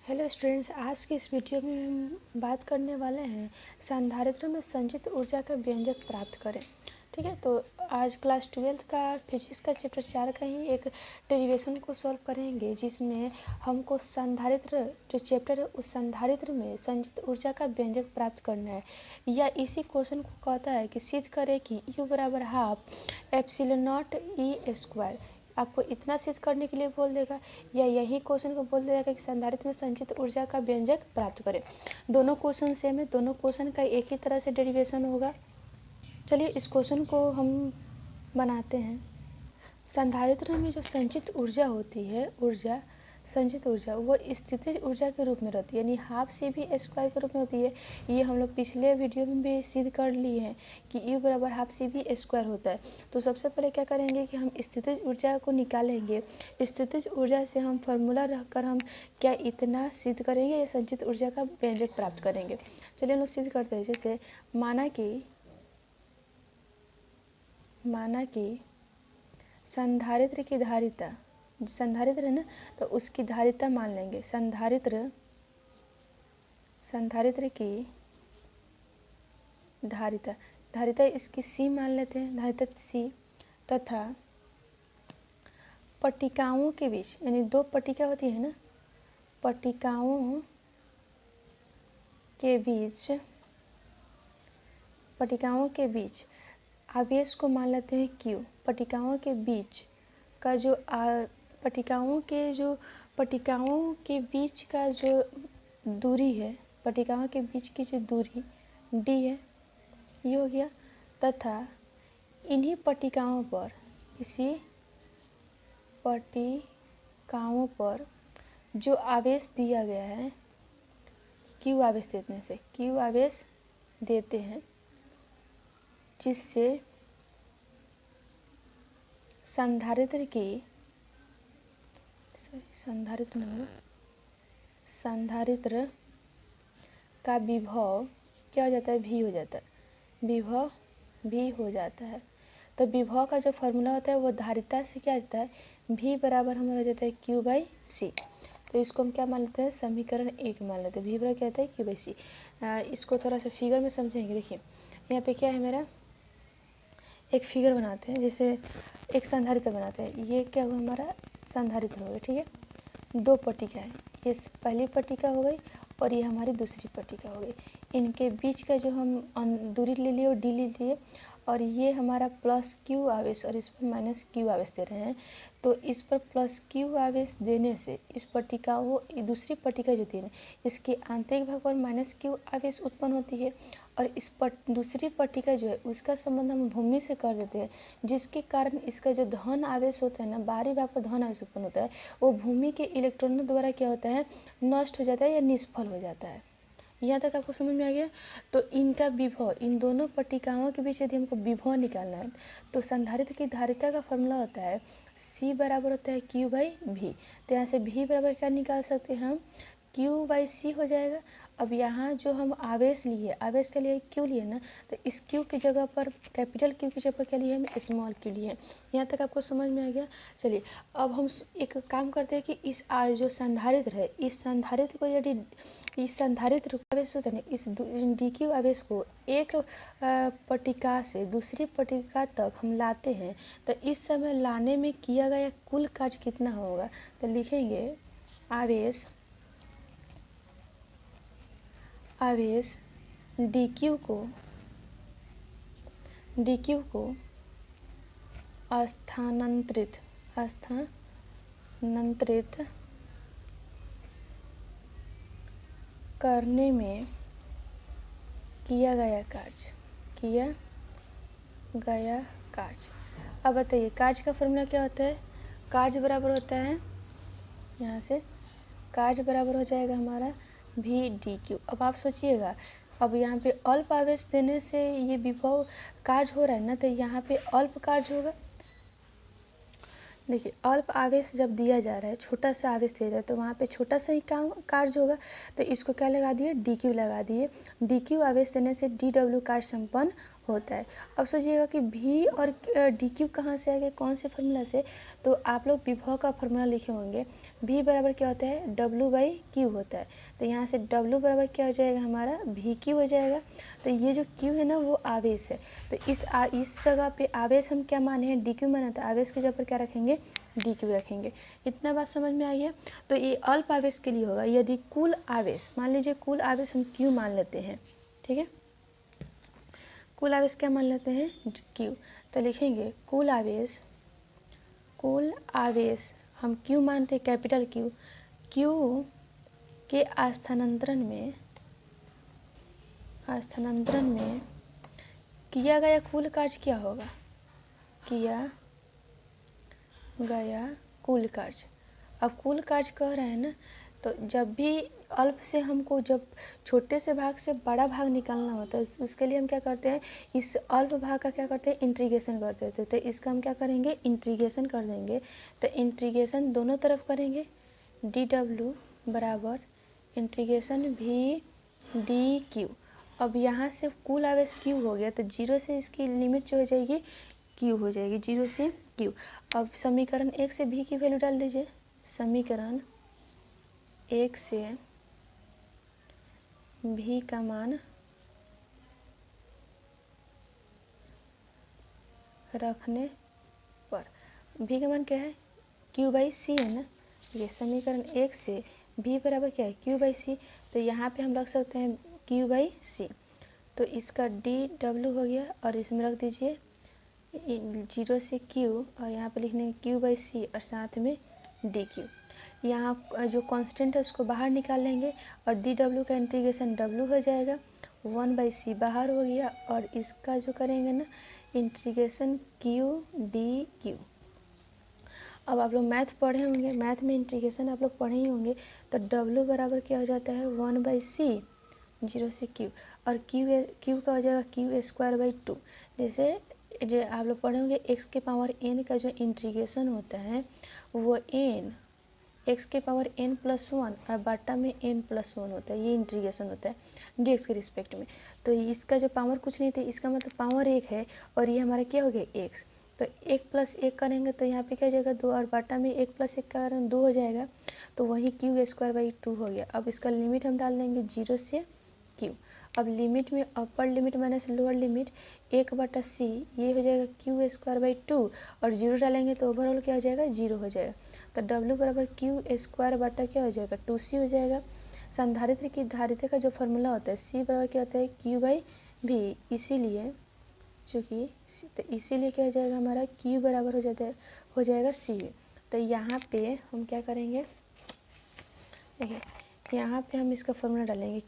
Hello students, आज के इस वीडियो में हम बात करने वाले हैं संधारित्र में संचित ऊर्जा का व्यंजक प्राप्त करें। ठीक है, तो आज क्लास 12th का फिजिक्स का चैप्टर 4 का ही एक डेरिवेशन को सॉल्व करेंगे, जिसमें हमको संधारित्र जो चैप्टर है उस संधारित्र में संचित ऊर्जा का व्यंजक प्राप्त करना है। या इसी क्वेश्चन को कहता है कि सिद्ध करें कि U बराबर half epsilon not E square. आपको इतना सिद्ध करने के लिए बोल देगा, या यही क्वेश्चन को बोल देगा कि संधारित्र में संचित ऊर्जा का व्यंजक प्राप्त करें। दोनों क्वेश्चन सेम है, दोनों क्वेश्चन का एक ही तरह से डेरिवेशन होगा। चलिए इस क्वेश्चन को हम बनाते हैं। संधारित्र में जो संचित ऊर्जा होती है, संचित ऊर्जा वो स्थितिज ऊर्जा के रूप में रहती है, यानी हाफ सी भी स्क्वायर के रूप में होती है। ये हम लोग पिछले वीडियो में भी सिद्ध कर लिए हैं कि U बराबर हाफ सी भी स्क्वायर होता है। तो सबसे पहले क्या करेंगे कि हम स्थितिज ऊर्जा को निकालेंगे। स्थितिज ऊर्जा से हम फार्मूला रखकर हम क्या इतना सिद्ध करेंगे या संचित ऊर्जा का व्यंजक प्राप्त करेंगे। चलिए हम लोग सिद्ध करते हैं। जैसे माना कि संधारित्र की धारिता, संधारित्र है ना, तो उसकी धारिता मान लेंगे। संधारित्र की धारिता इसकी C मान लेते हैं, धारिता C, तथा पट्टिकाओं के बीच, यानी दो पट्टिका होती है ना, पट्टिकाओं के बीच आवेश को मान लेते हैं Q। पट्टिकाओं के बीच का जो पट्टिकाओं के बीच का जो दूरी है, पट्टिकाओं के बीच की जो दूरी D है, ये हो गया। तथा इन्हीं पट्टिकाओं पर, इसी पट्टिकाओं पर जो आवेश दिया गया है, Q आवेश देते हैं, जिससे संधारित्र का विभव क्या हो जाता है, V हो जाता है। विभव V हो जाता है। तो विभव का जो फॉर्मूला होता है वो धारिता से क्या आता है, V बराबर हमारा हो जाता है Q/C। तो इसको हम क्या मान लेते हैं, समीकरण 1 मान लेते हैं। V बराबर क्या होता है, Q/C। इसको थोड़ा सा फिगर में समझेंगे। देखिए यहाँ पे क्या है, मेरा एक फिगर बनाते हैं, जैसे एक संधारित्र बनाते हैं। ये क्या हुआ, हमारा संधारित्र हो गया। ठीक है, दो पट्टिका है, ये पहली पट्टिका हो गई और ये हमारी दूसरी पट्टिका हो गई। इनके बीच का जो हम दूरी ले लिए वो D ले लिए, और ये हमारा प्लस Q आवेश और इस पर माइनस Q आवेश दे रहे हैं। तो इस पर प्लस Q आवेश देने से इस पट्टिका वो दूसरी पट्टिका जो थी, इसके आंतरिक भाग पर माइनस Q आवेश उत्पन्न होती है, और इस दूसरी पट्टिका जो है उसका संबंध हम भूमि से कर देते हैं, जिसके कारण इसका जो धन आवेश होता है ना, बाहरी भाग पर धन आवेश उत्पन्न होता है, वो भूमि के इलेक्ट्रॉनों द्वारा क्या होता है, नष्ट हो जाता है या निष्फल हो जाता है। यहाँ तक आपको समझ में आ गया। तो इनका विभव, इन दोनों पट्टिकाओं के बीच यदि हमको विभव निकालना है, तो संधारित्र की धारिता का फॉर्मूला होता है C बराबर होता है Q/V। तो यहाँ से V बराबर क्या निकाल सकते हैं हम, Q/C हो जाएगा। अब यहाँ जो हम आवेश लिए, आवेश के लिए Q लिए ना, तो इस Q की जगह पर, कैपिटल Q की जगह पर क्या लिए, हम स्मॉल q लिए। यहाँ तक आपको समझ में आ गया। चलिए अब हम एक काम करते हैं कि इस जो संधारित्र है, इस संधारित्र को यदि इस संधारित्र आवेश होता है ना, इस DQ आवेश को एक पट्टिका से दूसरी पट्टिका तक हम लाते हैं, तो इस समय लाने में किया गया कुल कार्य कितना होगा। तो लिखेंगे आवेश DQ को स्थानांतरित करने में किया गया कार्य। अब बताइए कार्य का फॉर्मूला क्या होता है। कार्य बराबर होता है, यहाँ से कार्य बराबर हो जाएगा हमारा VDQ। अब आप सोचिएगा, अब यहाँ पे अल्प आवेश देने से ये विभव कार्य हो रहा है ना, तो यहाँ पे अल्प कार्य होगा। देखिए अल्प आवेश जब दिया जा रहा है, छोटा सा आवेश दिया जा रहा है, तो वहाँ पे छोटा सा ही काम कार्य होगा। तो इसको क्या लगा दिए, DQ लगा दिए। DQ आवेश देने से DW कार्य संपन्न होता है। अब सोचिएगा कि भी और डी क्यू कहाँ से आ गए, कौन से फार्मूला से, तो आप लोग विभव का फार्मूला लिखे होंगे। भी बराबर क्या होता है, डब्ल्यू बाई क्यू होता है। तो यहाँ से डब्ल्यू बराबर क्या हो जाएगा हमारा, भी क्यू हो जाएगा। तो ये जो क्यू है ना वो आवेश है। तो इस जगह पे आवेश हम क्या माने हैं, डी क्यू माना, तो आवेश की जगह पर क्या रखेंगे, डी क्यू रखेंगे। इतना बात समझ में आ गया। तो ये अल्प आवेश के लिए होगा। यदि कुल आवेश, मान लीजिए कुल आवेश हम क्यू मान लेते हैं, ठीक है, कुल आवेश क्या मान लेते हैं, क्यू। तो लिखेंगे कुल आवेश हम क्यू मानते हैं, कैपिटल क्यू। क्यू के स्थानांतरण में किया गया कुल कार्य क्या होगा, किया गया कुल कार्य। अब कुल कार्य कह रहे हैं ना, तो जब भी अल्प से हमको जब छोटे से भाग से बड़ा भाग निकालना होता है, उसके लिए हम क्या करते हैं, इस अल्प भाग का क्या करते हैं, इंटीग्रेशन कर देते हैं। तो इसका हम क्या करेंगे, इंटीग्रेशन कर देंगे। तो इंटीग्रेशन दोनों तरफ करेंगे, डी डब्ल्यू बराबर इंटीग्रेशन भी डी क्यू। अब यहाँ से कुल आवेश क्यू हो गया, तो जीरो से इसकी लिमिट जो हो जाएगी क्यू हो जाएगी, जीरो से क्यू। अब समीकरण 1 से भी की वैल्यू डाल दीजिए। समीकरण 1 से भी का मान रखने पर, भी का मान क्या है, क्यू बाई सी है ना। ये समीकरण 1 से भी बराबर क्या है, क्यू बाई सी। तो यहाँ पे हम रख सकते हैं क्यू बाई सी। तो इसका डी डब्ल्यू हो गया, और इसमें रख दीजिए जीरो से क्यू, और यहाँ पे लिखने क्यू बाई सी और साथ में डी क्यू। यहाँ जो कांस्टेंट है उसको बाहर निकाल लेंगे, और डी डब्ल्यू का इंटीग्रेशन डब्ल्यू हो जाएगा, 1/c बाहर हो गया, और इसका जो करेंगे ना इंटीग्रेशन क्यू डी क्यू। अब आप लोग मैथ पढ़े होंगे, मैथ में इंटीग्रेशन आप लोग पढ़े ही होंगे। तो डब्ल्यू बराबर क्या हो जाता है, 1/c, जीरो से क्यू, और क्यू का हो जाएगा क्यू स्क्वायर बाई 2। जैसे जो आप लोग पढ़े होंगे एक्स के पावर एन का जो इंटीग्रेशन होता है वो एन एक्स के पावर n प्लस 1 और बाटा में n+1 होता है, ये इंटीग्रेशन होता है dx के रिस्पेक्ट में। तो इसका जो पावर कुछ नहीं था, इसका मतलब पावर 1 है, और ये हमारा क्या हो गया x। तो 1 + 1 करेंगे तो यहाँ पे क्या हो जाएगा 2, और बाटा में 1 + 1 का कारण 2 हो जाएगा, तो वही क्यू² बाई 2 हो गया। अब इसका लिमिट हम डाल देंगे 0 से क्यू। अब लिमिट में upper limit minus lower limit 1/c, ये हो जाएगा क्यू² बाई 2, और 0 डालेंगे तो ओवरऑल क्या हो जाएगा, 0 हो जाएगा। तो डब्ल्यू बराबर क्यू² बटा क्या हो जाएगा, 2c हो जाएगा। संधारित्र की धारिता का जो फार्मूला होता है c बराबर क्या होता है, q/v। इसीलिए चूँकि तो इसीलिए क्या हो जाएगा हमारा q बराबर हो जाएगा c। तो यहाँ पे हम क्या करेंगे, देखिए यहाँ पे हम इसका फार्मूला डालेंगे,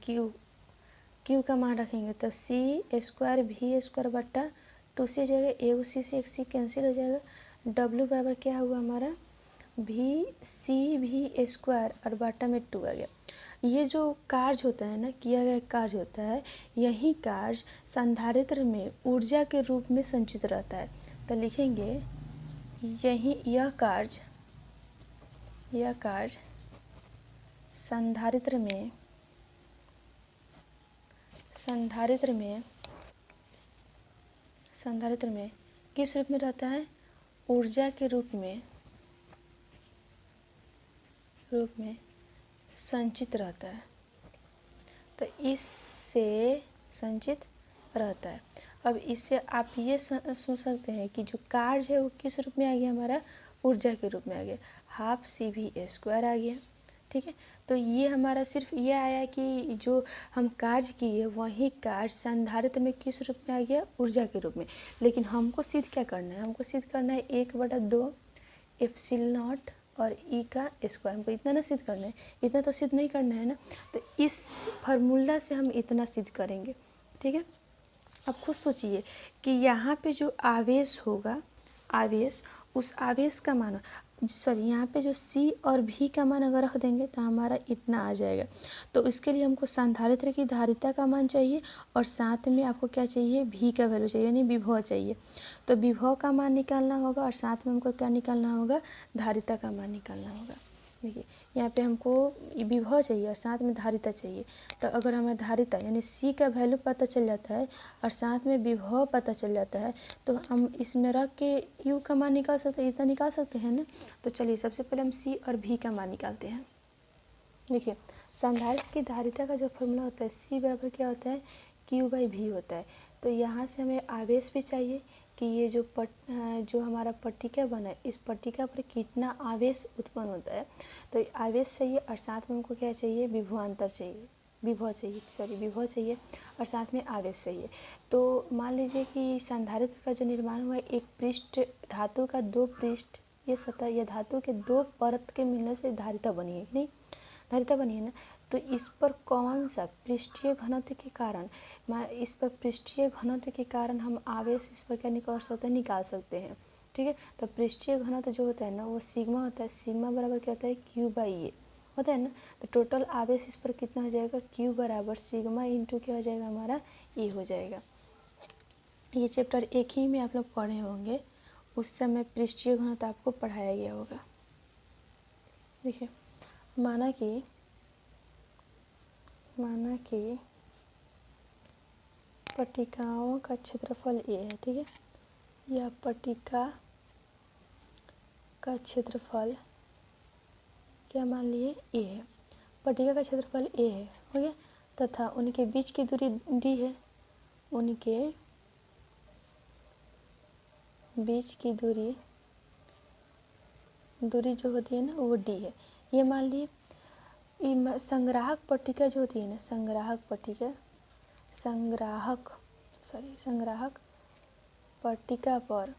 क्यू का मान रखेंगे तो c² बटा 2c हो जाएगा, एक c से एक c कैंसिल हो जाएगा। w बराबर क्या हुआ हमारा, v/c² और बाटा में 2 आ गया। ये जो कार्य होता है ना, किया गया कार्य होता है, यही कार्य संधारित्र में ऊर्जा के रूप में संचित रहता है। तो लिखेंगे यह कार्य संधारित्र में किस रूप में रहता है, ऊर्जा के रूप में संचित रहता है। तो इससे संचित रहता है। अब इससे आप ये सोच सकते हैं कि जो कार्य है वो किस रूप में आ गया हमारा, ऊर्जा के रूप में आ गया, 12CV² आ गया। ठीक है, तो ये हमारा सिर्फ ये आया कि जो हम कार्य किए वही कार्य संधारित्र में किस रूप में आ गया, ऊर्जा के रूप में। लेकिन हमको सिद्ध क्या करना है, हमको सिद्ध करना है 1/2 एप्सिलॉन और ई का स्क्वायर। हमको इतना ना सिद्ध करना है, इतना तो सिद्ध नहीं करना है ना। तो इस फार्मूला से हम इतना सिद्ध करेंगे। ठीक है, अब खुद सोचिए कि यहाँ पे जो आवेश होगा, उस आवेश का मान यहाँ पे जो C और V का मान अगर रख देंगे तो हमारा इतना आ जाएगा। तो इसके लिए हमको संधारित्र की धारिता का मान चाहिए, और साथ में आपको क्या चाहिए, V का वैल्यू चाहिए, यानी विभव चाहिए। तो विभव का मान निकालना होगा, और साथ में हमको क्या निकालना होगा, धारिता का मान निकालना होगा। देखिए यहाँ पे हमको विभव चाहिए और साथ में धारिता चाहिए। तो अगर हमें धारिता यानी सी का वैल्यू पता चल जाता है और साथ में विभव पता चल जाता है तो हम इसमें रख के यू का मान निकाल सकते हैं, इतना निकाल सकते हैं ना। तो चलिए सबसे पहले हम सी और भी का मान निकालते हैं। देखिए संधारित्र की धारिता का जो फॉर्मूला होता है सी बराबर क्या होता है, क्यू बाई भी होता है। तो यहाँ से हमें आवेश भी चाहिए कि ये जो हमारा पट्टिका बना है इस पट्टिका पर कितना आवेश उत्पन्न होता है। तो आवेश चाहिए और साथ में हमको क्या चाहिए, विभवांतर चाहिए, विभव चाहिए और साथ में आवेश चाहिए। तो मान लीजिए कि संधारित्र का जो निर्माण हुआ है एक पृष्ठ धातु का दो पृष्ठ ये सतह या धातु के दो परत के मिलने से धारिता बनी है, नहीं धारिता बनी है ना। तो इस पर कौन सा पृष्ठीय घनत्व के कारण इस पर पृष्ठीय घनत्व के कारण हम आवेश इस पर क्या निकाल सकते हैं, ठीक है। तो पृष्ठीय घनत्व जो होता है ना वो सिग्मा होता है। सिग्मा बराबर क्या होता है, क्यू बाई ए होता है ना। तो टोटल आवेश इस पर कितना हो जाएगा, क्यू बराबर सिग्मा इंटू क्या हो जाएगा हमारा ए हो जाएगा। ये चैप्टर एक ही में आप लोग पढ़े होंगे, उस समय पृष्ठीय घनत्व आपको पढ़ाया गया होगा। देखिए माना कि पट्टिकाओं का क्षेत्रफल ए है, ठीक है। यह पट्टिका का क्षेत्रफल क्या मान लिए ए है, पट्टिका का क्षेत्रफल ए है, हो गया। तथा उनके बीच की दूरी डी है, उनके बीच की दूरी जो होती है ना वो डी है, ये मान लिए। संग्राहक पट्टिका जो होती है ना, संग्राहक पट्टिका पर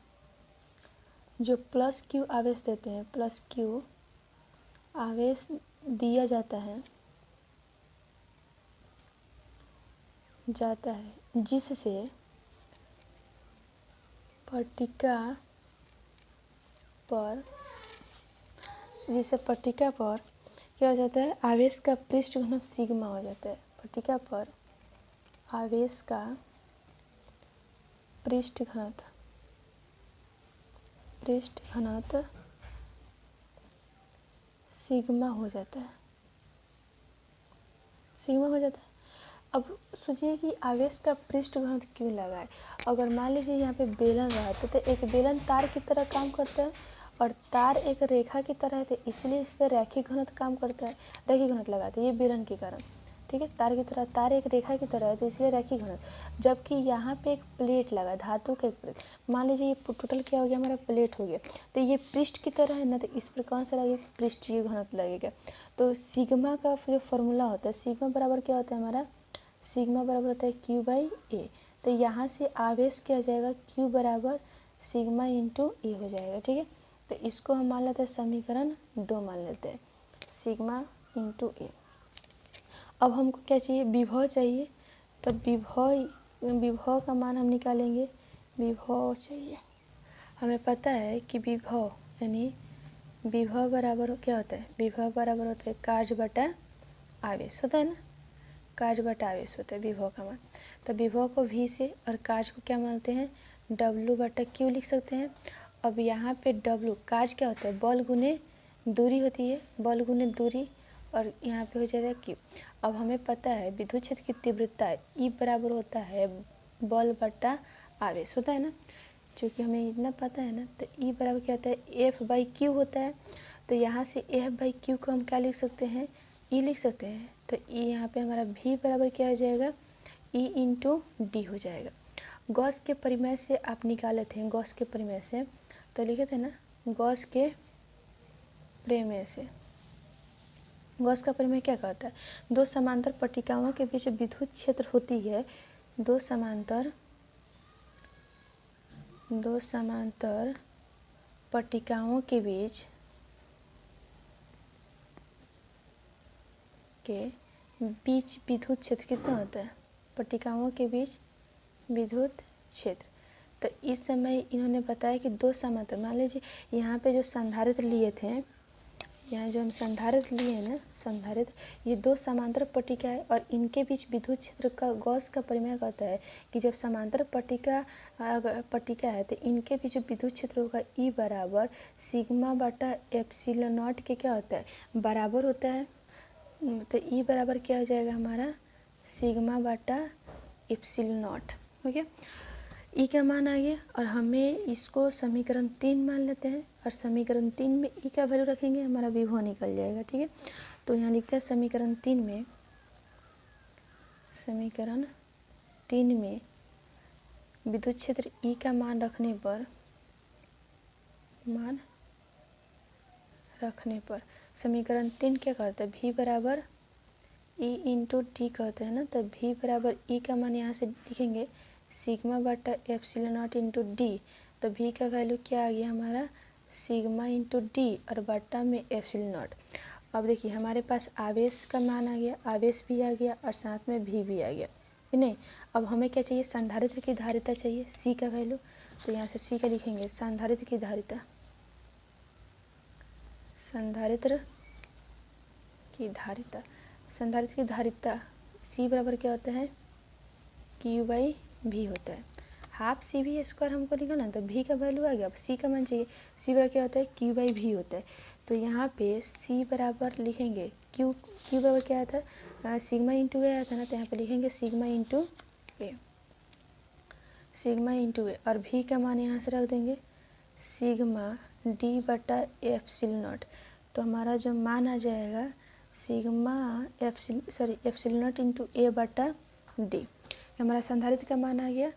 जो प्लस क्यू आवेश देते हैं, प्लस क्यू आवेश दिया जाता है जिससे पट्टिका पर क्या हो जाता है, आवेश का पृष्ठ घनत्व सिग्मा हो जाता है। पट्टिका पर आवेश का पृष्ठ घनत्व सिग्मा हो जाता है, अब सोचिए कि आवेश का पृष्ठ घनत्व क्यों लगा है। अगर मान लीजिए यहाँ पे बेलन रहा तो एक बेलन तार की तरह काम करता है और तार एक रेखा की तरह है, तो इसलिए इस पर रैखिक घनत्व काम करता है, रैखिक घनत्व लगाते हैं ये बेलन के कारण, ठीक है। तार की तरह, तार एक रेखा की तरह है तो इसलिए रैखिक घनत्व। जबकि यहाँ पे एक प्लेट लगा, धातु का एक प्लेट, मान लीजिए ये टोटल क्या हो गया हमारा, प्लेट हो गया। तो ये पृष्ठ की तरह है ना, तो इस पर कौन सा लगेगा, पृष्ठीय घनत्व लगेगा। तो सिग्मा का जो फॉर्मूला होता है, सिग्मा बराबर क्या होता है हमारा, सिग्मा बराबर होता है क्यू बाई ए। तो यहाँ से आवेश क्या हो जाएगा, क्यू बराबर सिग्मा इंटू ए हो जाएगा, ठीक है। तो इसको हम मान लेते हैं समीकरण 2 मान लेते हैं, सिग्मा इंटू ए। अब हमको क्या चाहिए, विभव चाहिए। तो विभव का मान हम निकालेंगे, विभव चाहिए। हमें पता है कि विभव यानी विभव बराबर क्या होता है, विभव बराबर होता है कार्य बटा आवेश, होता है ना, कार्य बटा आवेश होता है विभव का मान। तो विभव को v से और कार्य को क्या मानते हैं, w बटा q लिख सकते हैं। अब यहाँ पे w कार्य क्या होता है, बल गुने दूरी होती है, बल गुने दूरी, और यहाँ पे हो जाएगा q। अब हमें पता है विद्युत क्षेत्र की तीव्रता E बराबर होता है बल बटा आवेश, होता है ना। चूँकि हमें इतना पता है ना, तो E बराबर क्या होता है, F बाई क्यू होता है। तो यहाँ से F बाई क्यू को हम क्या लिख सकते हैं, E लिख सकते हैं। तो E यहाँ पे हमारा V बराबर क्या हो जाएगा, E इंटू डी हो जाएगा। गॉस के परिमेय से आप निकाले थे, गॉस के परिमेय से तो लिखे थे ना, गॉस के प्रमेय से। गॉस का परिमेय क्या कहता है, दो समांतर पट्टिकाओं के बीच विद्युत क्षेत्र होती है, दो समांतर पट्टिकाओं के बीच विद्युत क्षेत्र कितना होता है, पट्टिकाओं के बीच विद्युत क्षेत्र। तो इस समय इन्होंने बताया कि दो समांतर, मान लीजिए यहाँ पे जो संधारित्र लिए थे, यहाँ जो हम संधारित्र लिए हैं ना, संधारित्र, ये दो समांतर पट्टिका है और इनके बीच विद्युत क्षेत्र का गॉस का परिमेय कहता है कि जब समांतर पट्टिका है तो इनके बीच जो विद्युत क्षेत्र होगा ई बराबर सिग्मा बटा एप्सिलॉन नॉट के क्या होता है, बराबर होता है। तो ई बराबर क्या हो जाएगा हमारा, सिग्मा बटा एप्सिलॉन नॉट। ओके, ई का मान आ गया और हमें इसको समीकरण 3 मान लेते हैं और समीकरण 3 में ई का वैल्यू रखेंगे, हमारा विभव निकल जाएगा। ठीक है, तो यहाँ लिखते हैं समीकरण 3 में, समीकरण 3 में विद्युत क्षेत्र ई का मान रखने पर समीकरण 3 क्या करता है, भी बराबर ई इंटू टी कहते हैं ना, तो भी बराबर ई का मान यहाँ से लिखेंगे सिग्मा बटा एप्सिलॉन नॉट इंटू डी। तो भी का वैल्यू क्या आ गया हमारा, सिग्मा इंटू डी और बटा में एप्सिलॉन नॉट। अब देखिए हमारे पास आवेश का मान आ गया, आवेश भी आ गया और साथ में भी आ गया कि नहीं। अब हमें क्या चाहिए, संधारित्र की धारिता चाहिए, सी का वैल्यू। तो यहाँ से सी का लिखेंगे संधारित्र की धारिता, संधारित्र की धारिता, संधारित्र की धारिता सी बराबर क्या होता है, क्यू बाई भी होता है। हाफ सी भी स्क्वायर हमको लिखा ना, तो भी का वैल्यू आ गया। अब सी का मान चाहिए, सी बराबर क्या होता है, क्यू बाई भी होता है। तो यहाँ पे सी बराबर लिखेंगे क्यू बराबर क्या आया था, सिग्मा इंटू ए आया था ना, तो यहाँ पे लिखेंगे सिग्मा इंटू ए, सिग्मा इंटू ए और भी का मान यहाँ से रख देंगे सिग्मा डी बटा एप्सिलॉन नॉट। तो हमारा जो मान आ जाएगा सिग्मा एप्सिलॉन नॉट इंटू ए बटा डी, हमारा संधारित्र का मान आ गया।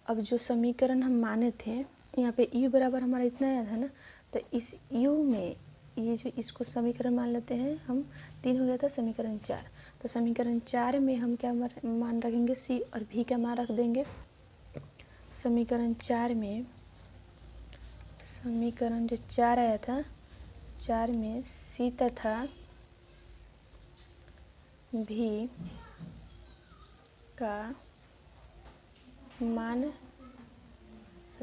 अब जो समीकरण हम माने थे यहाँ पे u बराबर हमारा इतना आया था ना, तो इस u में ये जो इसको समीकरण मान लेते हैं हम, 3 हो गया था समीकरण 4। तो समीकरण 4 में हम क्या मान रखेंगे, c और v का मान रख देंगे। समीकरण 4 में, समीकरण जो 4 आया था, 4 में c तथा v का मान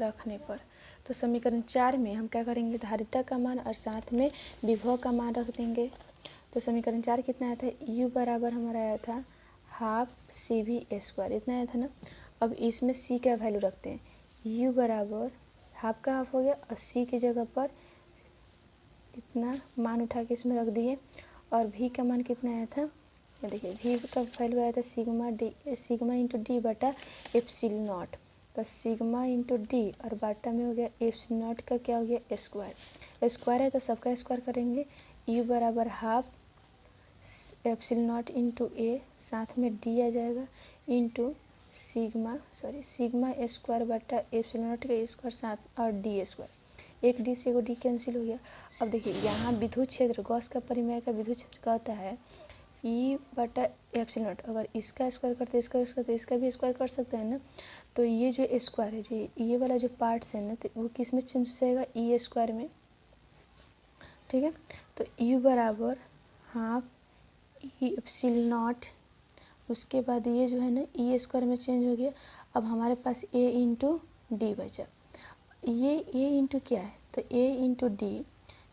रखने पर, तो समीकरण 4 में हम क्या करेंगे, धारिता का मान और साथ में विभव का मान रख देंगे। तो समीकरण 4 कितना आया था, u बराबर हमारा आया था हाफ सी वी स्क्वायर, इतना आया था ना। अब इसमें c का वैल्यू रखते हैं, u बराबर हाफ का हाफ हो गया और c की जगह पर इतना मान उठा के इसमें रख दिए। और v का मान कितना आया था, देखिए v का वैल्यू आया था सिग्मा इंटू डी बटा एप्सिलॉन नॉट। तो सिग्मा इंटू डी और बाटा में हो गया एप्सिलॉन नॉट का क्या हो गया, स्क्वायर, स्क्वायर है तो सबका स्क्वायर करेंगे। u बराबर हाफ एप्सिलॉन नॉट इंटू ए, साथ में डी आ जाएगा इंटू सिग्मा स्क्वायर बटा एप्सिलॉन नॉट का स्क्वायर साथ और डी स्क्वायर, एक डी से एगो डी कैंसिल हो गया। अब देखिए यहाँ विद्युत क्षेत्र, गॉस का परिमेय का विद्युत क्षेत्र कहता है ई बटा एप्सिलॉन नॉट। अगर इसका स्क्वायर करते इसका स्क्वायर तो इसका भी स्क्वायर कर सकते हैं ना। तो ये जो स्क्वायर है, जी ये वाला जो पार्ट्स है ना, तो वो किस में चेंज हो जाएगा, ई स्क्वायर में। ठीक है, तो यू बराबर हाफ ई एप्सिलॉन नॉट, उसके बाद ये जो है ना ई स्क्वायर में चेंज हो गया। अब हमारे पास ए इंटू डी बचा, ये ए इंटू क्या है, तो ए इंटू डी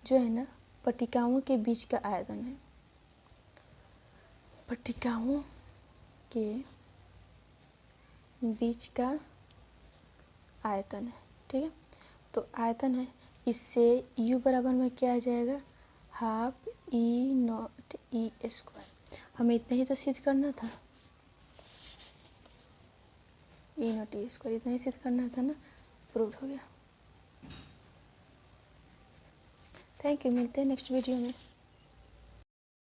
जो है ना पट्टिकाओं के बीच का आयतन है, पट्टिकाओं के बीच का आयतन है। ठीक है, तो आयतन है, इससे u बराबर में क्या आ जाएगा, half E not E square. हमें इतना ही तो सिद्ध करना था, ई नॉट ई स्क्वायर इतना ही सिद्ध करना था ना, प्रूव हो गया। थैंक यू, मिलते हैं नेक्स्ट वीडियो में।